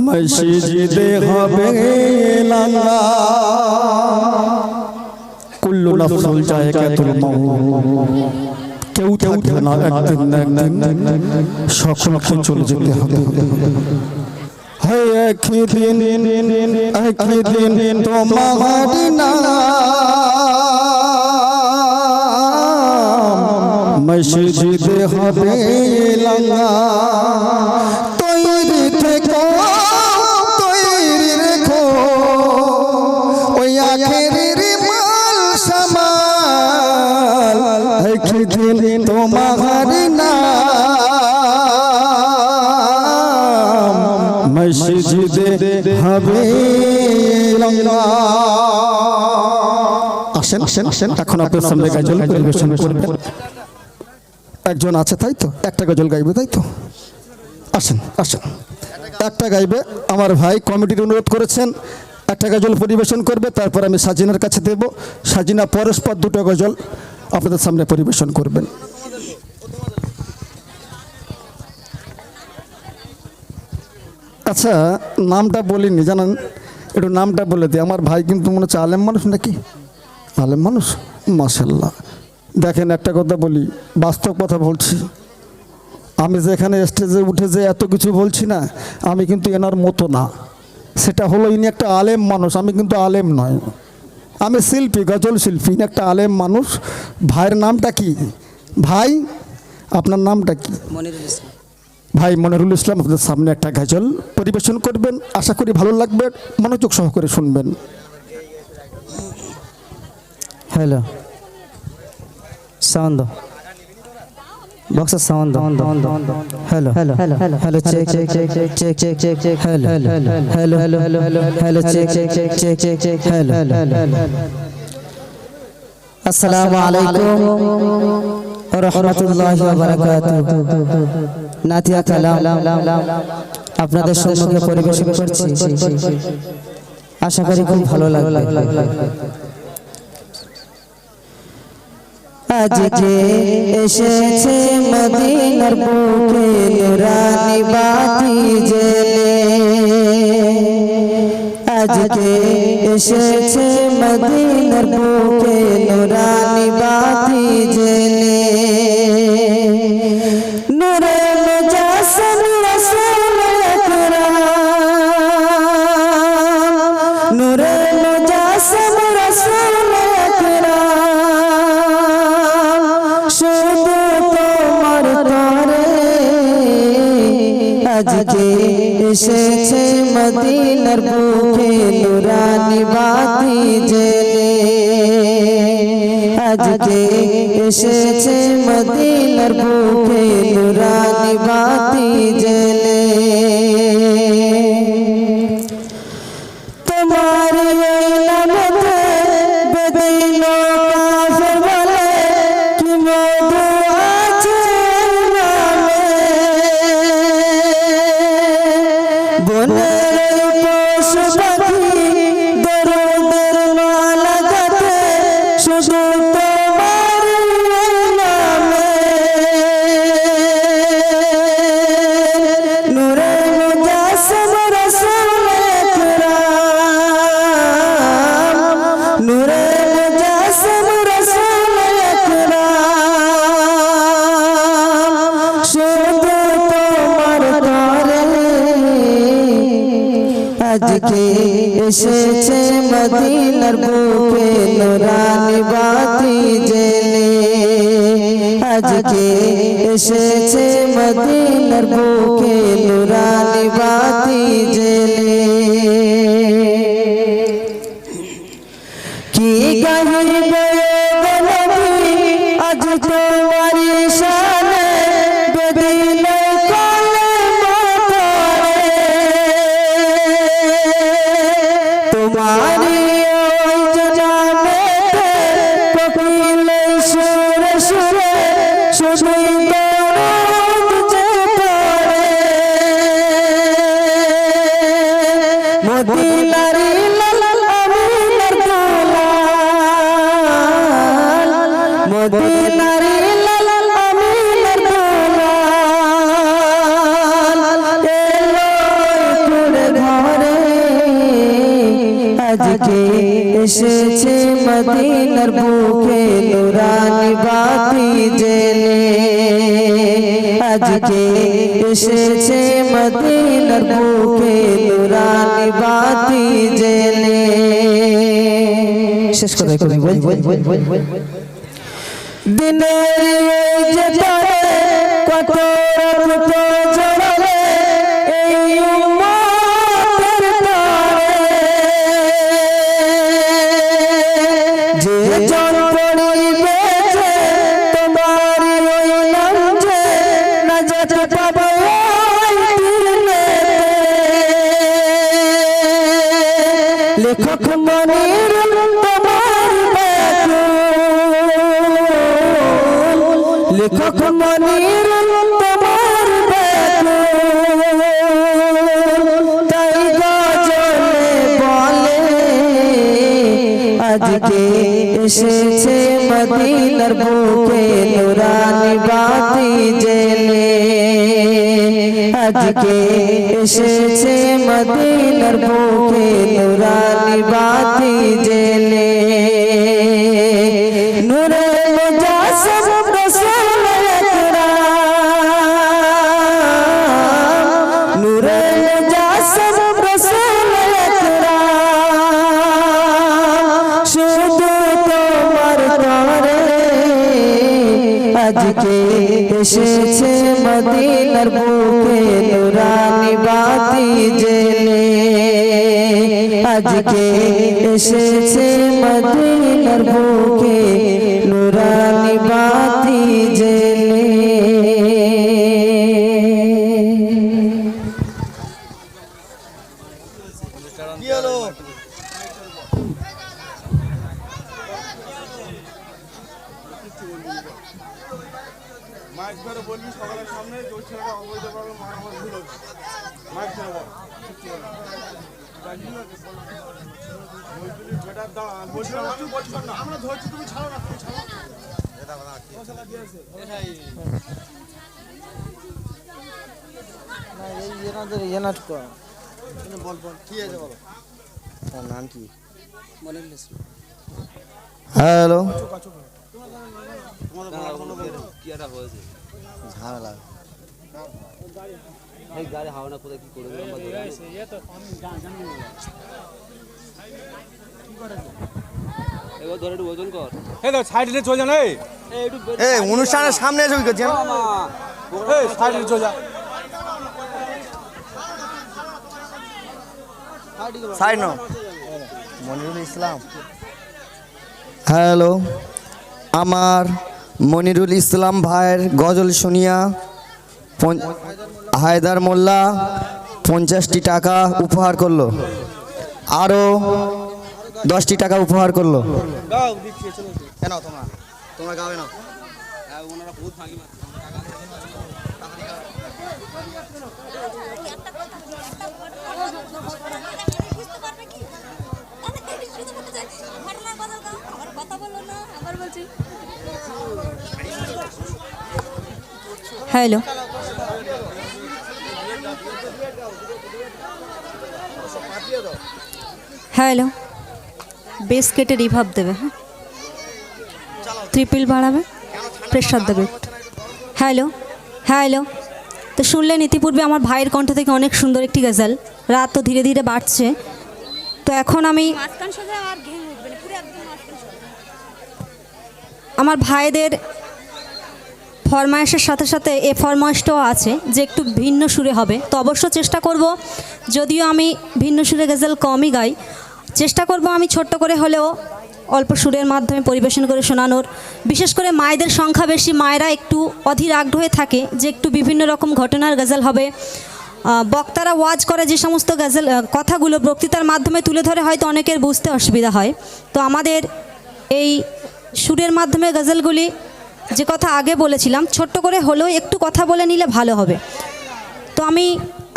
মসজিদে হবে লাঙ্গা কুল্লু নাফসুল জায়গাতুল মাউত কেউ থাকবে না একদিন না একদিন সকলকে চলে যেতে হবে একদিন তোমার নাম মসজিদে হবে লাঙ্গা তৈরি থেকো তৈরি রেখো ওই আখেরের মাল সামাল একদিন তোমার নাম মসজিদে হবে লাঙ্গা। আসেন আসেন আসেন এখন আপনার সামনে গজল পরিবেশন করবেন। একজন আছে তাই তো, একটা গজল গাইবে তাই তো, আসেন আসেন একটা গাইবে। আমার ভাই কমিটির অনুরোধ করেছেন একটা গজল পরিবেশন করবে, তারপর আমি সাজিনার কাছে দেব। সাজিনা পরস্পর দুটো গজল আপনাদের সামনে পরিবেশন করবেন। আচ্ছা নামটা বলিনি জানেন, একটু নামটা বলে দিই। আমার ভাই কিন্তু মনে হচ্ছে আলেম মানুষ নাকি? আলেম মানুষ, মাশাআল্লাহ। দেখেন একটা কথা বলি, বাস্তব কথা বলছি। আমি যেখানে স্টেজে উঠে যে এত কিছু বলছি না, আমি কিন্তু এনার মতো না। সেটা হলো ইনি একটা আলেম মানুষ, আমি কিন্তু আলেম নয়, আমি শিল্পী, গজল শিল্পী। ইনি একটা আলেম মানুষ। ভাইয়ের নামটা কি? ভাই আপনার নামটা কি? মনিরুল ইসলাম। ভাই মনিরুল ইসলাম আপনাদের সামনে একটা গজল পরিবেশন করবেন। আশা করি ভালো লাগবে, মনোযোগ সহকারে শুনবেন। হ্যালো সাউন্ড বক্সের sound hello hello hello hello check check check check check check check hello hello hello hello hello check check check check check check hello আসসালামু আলাইকুম ওয়া রাহমাতুল্লাহি ওয়া বারাকাতুহু। নাতিয়া কালাম আপনাদের সম্মুখে পরিবেশন করছি, আশা করি খুব ভালো লাগবে। আজকে এসেছে মদিনার বুকে নুরানি বাতি জেলে, আজকে এসেছে মদিনার বুকে নুরানি বাতি জেলে, নূরে মুজাসসাম রাসূল আকরাম, নূরে মুজাসসাম রাসূল আজকে এসেছে মদিনার বুকে নুরানি বাতি জেলে, আজকে এসেছে মদিনার বুকে নুরানি বাতি জেলে। তোমার এই নামেতে বেদিনো কাফের বলে কি মধু আছে নামে, বনের পশু পাখি দরুদের মালা গাঁথে শুধু তোমার নামে, নূরে মুজাসসাম রাসূল আকরাম, নূরে মুজাসসাম রাসূল আকরাম, শুধু তোমার তরে আজকে এসেছে মদিনার বুকে নুরানি বাতি জেলে, আজকে এসেছে মদিনার বুকে নুরানি বাতি জেলে। কি গাহিবে নবী আজ তোমার শানে, বেদিনে কলেমা পড়ে, তোমারি ওই জানাতে কোকিলে সুরে সুরে শুধুই দরুদ যে পড়ে, মদিনারি লাল আমিনার দুলাল, মদিনারি লাল আমিনার দুলাল, এলো ঘুরে আজকে এসেছে মদিনার বুকে নুরানি বাতি জেলে আজকে এসেছে মদিনার বুকে নুরানি বাতি জেলে শেষ কথা করি দিনের যে তারে কত রক্ত ঝরলে এই উম্মতের তরে যে জন পড়িবে যে তোমারই ওই নাম যে নাজাত পাবে ওই দিনে লেখক মনির লেখক মনির তোমার তাই গজলে বলে আজকে এসেছে মদিনার বুকে নুরানি বাতি জেলে আজকে এসেছে মদিনার বুকে নুরানি বাতি জেলে নূরে মুজাসসিম রাসূল আকরাম নূরে মুজাসসিম রাসূল আকরাম শুধু তোমার তরে আজকে এসেছে মদিনার বুকে নুরানি বাতি জেলে আজকে এসেছে মদিনার বুকে নুরানি বাতি জেলে মাইক ধরে বলবি সকালের সামনে যে ওই ছেলেটা অবৈধ ভাবে মারামারি হলো মাইক ধরে বল আমরা ধরছি তুমি ছাড়ো না তুমি ছাড়ো নাম কি হ্যালো ঝামেলা গাড়ি হাওয়া না কোথায় কি করে এবার ধরে একটু ওজন কর এই তো সাইডে চলে যান এই অনুষ্ঠানের সামনে এসে করছেন এই সাইডে চলে যা সাইড নো মনিরুল ইসলাম হ্যালো আমার মনিরুল ইসলাম ভাইয়ের গজল শুনিয়া হায়দার মোল্লা 50টি টাকা উপহার করলো আরও 10টি টাকা উপহার করলো গাও দিচ্ছি চলো কেন তোমরা গাবে না ওনারা বহুত ফাঁকি মারছে হ্যালো হ্যালো বেস কেটে রিভাব দেবে হ্যাঁ ট্রিপল বাড়াবে প্রেশার দেবে একটু হ্যালো হ্যালো তো শুনলেন ইতিপূর্বে আমার ভাইয়ের কণ্ঠ থেকে অনেক সুন্দর একটি গজল রাত তো ধীরে ধীরে বাড়ছে তো এখন আমি আমার ভাইদের ফরমায়েশের সাথে সাথে এ ফরমায়েশটাও আছে যে একটু ভিন্ন সুরে হবে তো অবশ্য চেষ্টা করব যদিও আমি ভিন্ন সুরে গজল কমই গাই চেষ্টা করব আমি ছোট্ট করে হলেও অল্প সুরের মাধ্যমে পরিবেশন করে শোনানোর বিশেষ করে মায়েদের সংখ্যা বেশি মায়েরা একটু অধীর আগ্রহে থাকে যে একটু বিভিন্ন রকম ঘটনার গজল হবে বক্তারা ওয়াজ করে যে সমস্ত গজল কথাগুলো বক্তৃতার মাধ্যমে তুলে ধরে হয়তো অনেকের বুঝতে অসুবিধা হয় তো আমাদের এই সুরের মাধ্যমে গজলগুলি যে কথা আগে বলেছিলাম ছোট্ট করে হলেও একটু কথা বলে নিলে ভালো হবে তো আমি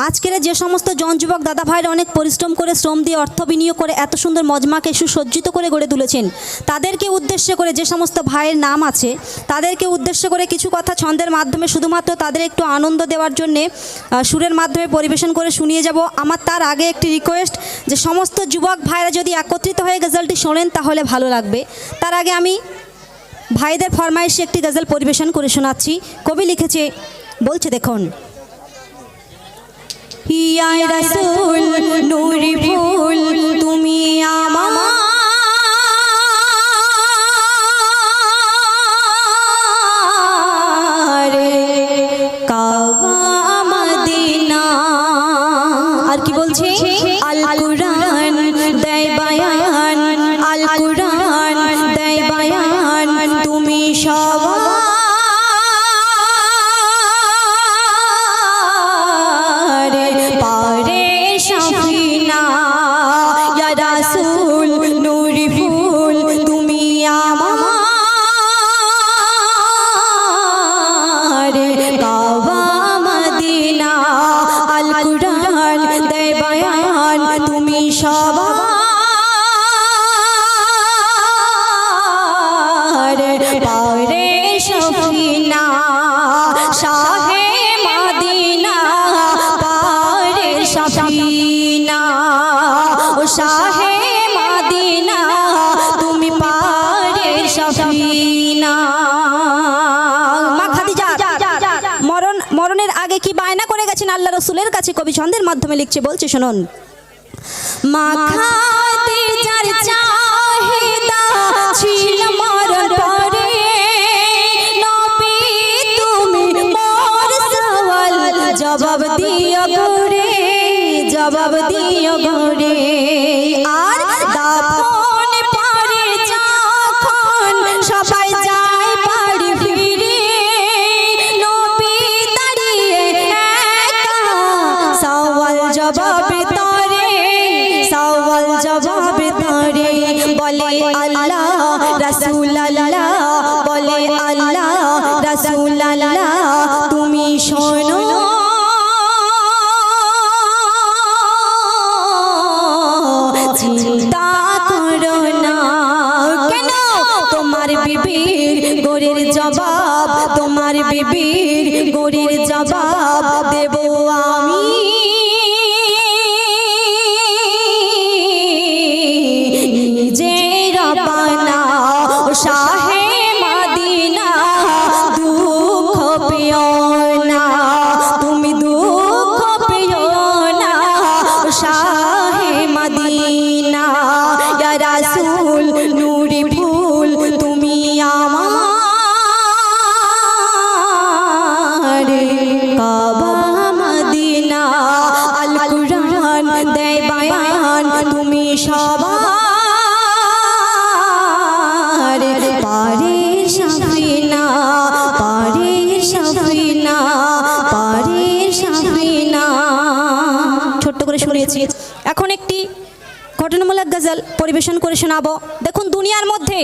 আজকের যে সমস্ত জন যুবক দাদা ভাইরা অনেক পরিশ্রম করে শ্রম দিয়ে অর্থ বিনিয়োগ করে এত সুন্দর মজমাকে সুসজ্জিত করে গড়ে তুলেছেন, তাদেরকে উদ্দেশ্য করে যে সমস্ত ভাইয়ের নাম আছে তাদেরকে উদ্দেশ্য করে কিছু কথা ছন্দের মাধ্যমে শুধুমাত্র তাদের একটু আনন্দ দেওয়ার জন্যে সুরের মাধ্যমে পরিবেশন করে শুনিয়ে যাব। আমার তার আগে একটি রিকোয়েস্ট যে সমস্ত যুবক ভাইরা যদি একত্রিত হয়ে গজলটি শোনেন তাহলে ভালো লাগবে। তার আগে আমি ভাইদের ফরমাইশে একটি গজল পরিবেশন করে শোনাচ্ছি। কবি লিখেছে, বলছে দেখুন, ইয়া রাসূল নূরি ফুল তুমি আমার কাবা মদিনা। আর কি বলছে, আল কুরআন দেয় বায়ান, আল কুরআন দেয় বায়ান তুমি সবার পারে সফিনা। ইয়া রাসূল নূরি ফুল তুমি আমার কাবা মদিনা। আল কুরআন দেয় বায়ান তুমি সবার পারে সফিনা। শাহে মদিনা পারে সফিনা, ও শাহে মদিনা তুমি পারে সফিনা। মা খাদিজা মরণের আগে কি বায়না করে গেছেন আল্লাহ রসুলের কাছে, কবি ছন্দের মাধ্যমে লিখছে, বলছে শুনুন, মা খাদিজার চাহিদা ছিল মরণ পরে, নবী তুমি মোর সওয়াল জবাব দিও গোরে, জবাব দিও গোরে। আর দাফন পরে যখন সবাই যায় বাড়ি ফিরে, নবী দাঁড়িয়ে একা সওয়াল জবাব তরে, সওয়াল জবাব তরে। বলে আল্লাহ রাসূল আল্লাহ, বলে আল্লাহ রাসূল আল্লাহ তুমি শোনো, চিন্তা করো না। কেন তোমার বিবির গোরের জবাব, তোমার বিবির গোরের জবাব দেব আমি। নিজের পানা শাহে মদিনা দুঃখ পেও না, তুমি দুঃখ পেও না শাহে মদিনা। ইয়া রাসূল নূরি ফুল তুমি আমার কাবা মদিনা। আল কুরআন দেয় বায়ান তুমি সবার পারে সফিনা, পারে সফিনা, পারে সফিনা। ছোট্ট করে শুনিয়েছি। এখন একটি ঘটনামূলক গজল পরিবেশন করে শোনাবো। দেখুন, দুনিয়ার মধ্যে